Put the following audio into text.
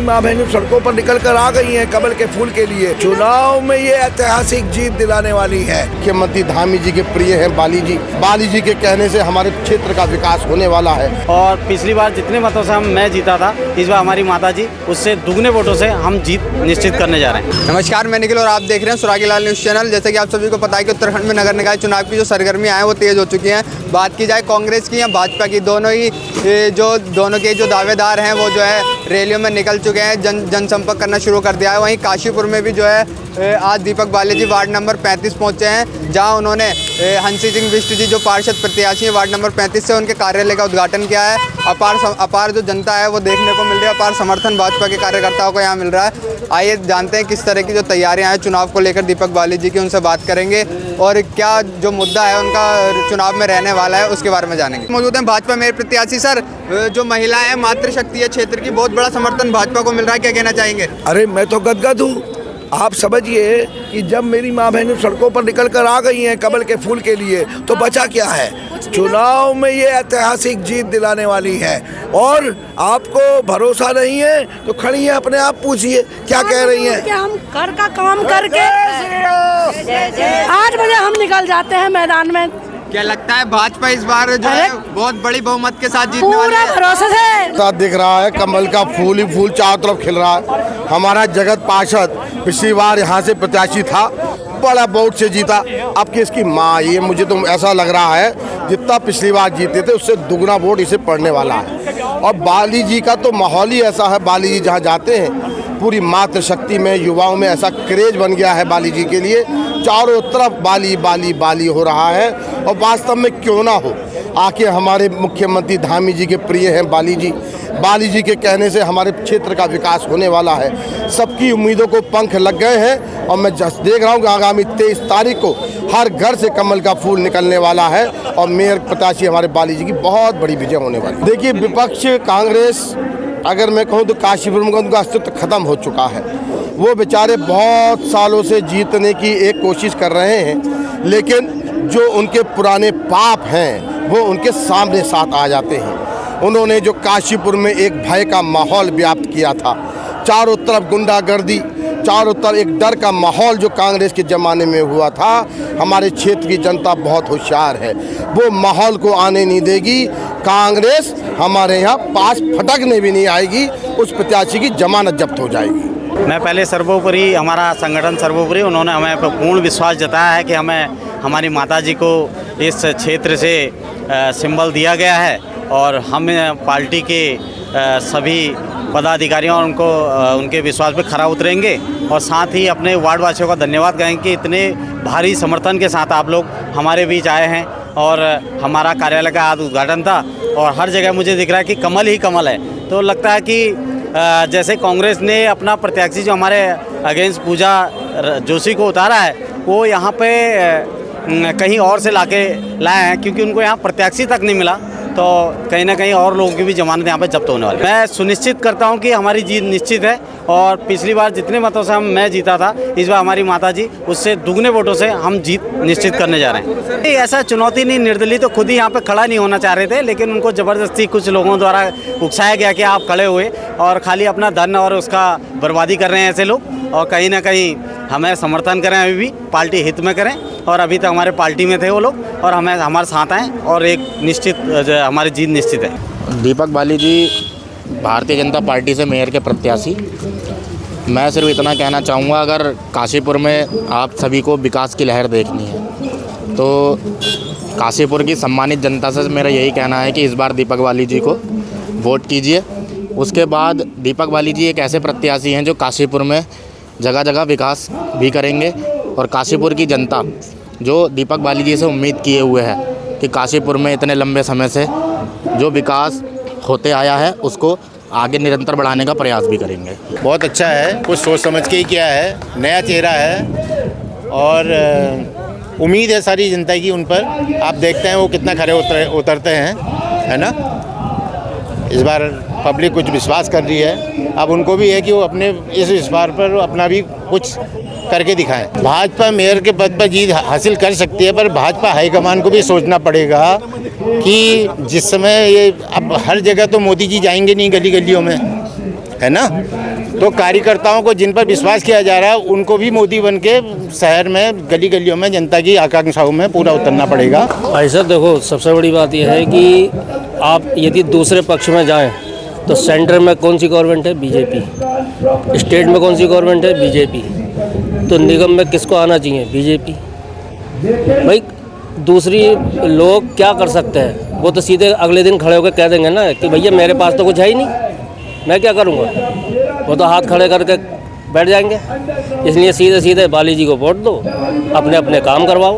माँ बहनें सड़कों पर निकल कर आ गई हैं कमल के फूल के लिए। चुनाव में ये ऐतिहासिक जीत दिलाने वाली है। मुख्यमंत्री धामी जी के प्रिय हैं बाली जी के कहने से हमारे क्षेत्र का विकास होने वाला है। और पिछली बार जितने मतों से मैं जीता था, इस बार हमारी माता जी उससे दुगने वोटों से हम जीत निश्चित करने जा रहे हैं। नमस्कार, मैं निखिल और आप देख रहे हैं सुरागी लाल न्यूज़ चैनल। जैसे कि आप सभी को पता है कि उत्तराखंड में नगर निकाय चुनाव की जो सरगर्मियां हैं वो तेज़ हो चुकी हैं। बात की जाए कांग्रेस की या भाजपा की, दोनों के जो दावेदार हैं वो जो है रैलियों में निकल चुके हैं, जनसंपर्क करना शुरू कर दिया है। वहीं काशीपुर में भी जो है आज दीपक बाली जी वार्ड नंबर 35 पहुंचे हैं, जहां उन्होंने हंसी सिंह बिष्ट जी जो पार्षद प्रत्याशी हैं वार्ड नंबर 35 से, उनके कार्यालय का उद्घाटन किया है। अपार जो जनता है वो देखने को मिल रही है, अपार समर्थन भाजपा के कार्यकर्ताओं को यहाँ मिल रहा है। आइए जानते हैं किस तरह की जो तैयारियां हैं चुनाव को लेकर दीपक बाली जी की, उनसे बात करेंगे और क्या जो मुद्दा है उनका चुनाव में रहने वाला है उसके बारे में जानेंगे। मौजूद हैं भाजपा मेयर प्रत्याशी। सर, जो महिला है मातृशक्ति है क्षेत्र की, बहुत बड़ा समर्थन भाजपा को मिल रहा है, क्या कहना चाहेंगे? अरे मैं तो गदगद हूँ। आप समझिए कि जब मेरी माँ बहनें सड़कों पर निकल कर आ गई हैं कमल के फूल के लिए, तो बचा क्या है? चुनाव में ये ऐतिहासिक जीत दिलाने वाली है। और आपको भरोसा नहीं है तो खड़ी है, अपने आप पूछिए क्या कह रही हैं। कि हम घर का काम करके 8 बजे हम निकल जाते हैं मैदान में। क्या लगता है भाजपा इस बार जो है बहुत बड़ी बहुमत के साथ जीतने वाली है? पूरा भरोसा से दिख रहा है कमल का फूल ही फूल चारों तरफ खिल रहा है। हमारा जगत पार्षद पिछली बार यहाँ से प्रत्याशी था, बड़ा वोट से जीता। अब कि इसकी माँ, ये मुझे तो ऐसा लग रहा है जितना पिछली बार जीते थे उससे दुगना वोट इसे पड़ने वाला है। और बाली जी का तो माहौल ही ऐसा है, बाली जी जहाँ जाते हैं पूरी मातृशक्ति में युवाओं में ऐसा क्रेज बन गया है बाली जी के लिए, चारों तरफ बाली बाली बाली हो रहा है। और वास्तव में क्यों ना हो, आके हमारे मुख्यमंत्री धामी जी के प्रिय हैं बाली जी के कहने से हमारे क्षेत्र का विकास होने वाला है। सबकी उम्मीदों को पंख लग गए हैं और मैं देख रहा हूँ कि आगामी 23 तारीख को हर घर से कमल का फूल निकलने वाला है और मेयर प्रत्याशी हमारे बाली जी की बहुत बड़ी विजय होने वाली है। देखिए, विपक्ष कांग्रेस, अगर मैं कहूँ तो काशीपुर में उनका अस्तित्व खत्म हो चुका है। वो बेचारे बहुत सालों से जीतने की एक कोशिश कर रहे हैं, लेकिन जो उनके पुराने पाप हैं वो उनके सामने साथ आ जाते हैं। उन्होंने जो काशीपुर में एक भय का माहौल व्याप्त किया था, चारों तरफ गुंडागर्दी, चारों तरफ एक डर का माहौल जो कांग्रेस के ज़माने में हुआ था, हमारे क्षेत्र की जनता बहुत होशियार है, वो माहौल को आने नहीं देगी। कांग्रेस हमारे यहाँ पास फटकने भी नहीं आएगी, उस प्रत्याशी की जमानत जब्त हो जाएगी। मैं पहले सर्वोपरि, हमारा संगठन सर्वोपरि, उन्होंने हमें पूर्ण विश्वास जताया है कि हमारी माता जी को इस क्षेत्र से सिंबल दिया गया है और हम पार्टी के सभी पदाधिकारियों और उनके विश्वास पे खरा उतरेंगे और साथ ही अपने वार्ड वासियों का धन्यवाद कहेंगे कि इतने भारी समर्थन के साथ आप लोग हमारे बीच आए हैं। और हमारा कार्यालय का आज उद्घाटन था और हर जगह मुझे दिख रहा है कि कमल ही कमल है। तो लगता है कि जैसे कांग्रेस ने अपना प्रत्याशी जो हमारे अगेंस्ट पूजा जोशी को उतारा है, वो यहाँ पे कहीं और से लाए हैं, क्योंकि उनको यहाँ प्रत्याशी तक नहीं मिला, तो कहीं ना कहीं और लोगों की भी जमानत यहाँ पे जब्त होने वाली है। मैं सुनिश्चित करता हूँ कि हमारी जीत निश्चित है और पिछली बार जितने मतों से मैं जीता था, इस बार हमारी माता जी उससे दुगने वोटों से हम जीत निश्चित करने जा रहे हैं। ऐसा चुनौती नहीं, निर्दलीय तो खुद ही यहाँ पे खड़ा नहीं होना चाह रहे थे, लेकिन उनको ज़बरदस्ती कुछ लोगों द्वारा उकसाया गया कि आप खड़े हुए और खाली अपना धन और उसका बर्बादी कर रहे हैं ऐसे लोग, और कहीं ना कहीं हमें समर्थन करें, अभी भी पार्टी हित में करें। और अभी तक हमारे पार्टी में थे वो लोग और हमारे साथ आए और एक निश्चित हमारी जीत निश्चित है। दीपक बाली जी भारतीय जनता पार्टी से मेयर के प्रत्याशी। मैं सिर्फ इतना कहना चाहूँगा, अगर काशीपुर में आप सभी को विकास की लहर देखनी है तो काशीपुर की सम्मानित जनता से मेरा यही कहना है कि इस बार दीपक बाली जी को वोट कीजिए। उसके बाद दीपक बाली जी एक ऐसे प्रत्याशी हैं जो काशीपुर में जगह जगह विकास भी करेंगे और काशीपुर की जनता जो दीपक बाली जी से उम्मीद किए हुए है कि काशीपुर में इतने लंबे समय से जो विकास होते आया है उसको आगे निरंतर बढ़ाने का प्रयास भी करेंगे। बहुत अच्छा है, कुछ सोच समझ के ही किया है, नया चेहरा है और उम्मीद है सारी जनता की उन पर। आप देखते हैं वो कितना खरे उतरते हैं, है ना। इस बार पब्लिक कुछ विश्वास कर रही है, अब उनको भी है कि वो अपने इस बार पर अपना भी कुछ करके दिखाएं। भाजपा मेयर के पद पर जीत हासिल कर सकती है, पर भाजपा हाईकमान को भी सोचना पड़ेगा कि जिस समय ये अब हर जगह तो मोदी जी जाएंगे नहीं गली गलियों में, है ना। तो कार्यकर्ताओं को जिन पर विश्वास किया जा रहा है उनको भी मोदी बन के शहर में गली गलियों में जनता की आकांक्षाओं में पूरा उतरना पड़ेगा। भाई साहब देखो, सबसे बड़ी बात यह है कि आप यदि दूसरे पक्ष में जाएं तो सेंटर में कौन सी गवर्नमेंट है? बीजेपी। स्टेट में कौन सी गवर्नमेंट है? बीजेपी। तो निगम में किसको आना चाहिए? बीजेपी। भाई दूसरी लोग क्या कर सकते हैं? वो तो सीधे अगले दिन खड़े होकर कह देंगे ना कि भैया मेरे पास तो कुछ है ही नहीं, मैं क्या करूँगा। वो तो हाथ खड़े करके बैठ जाएंगे। इसलिए सीधे सीधे बाली जी को वोट दो, अपने अपने काम करवाओ।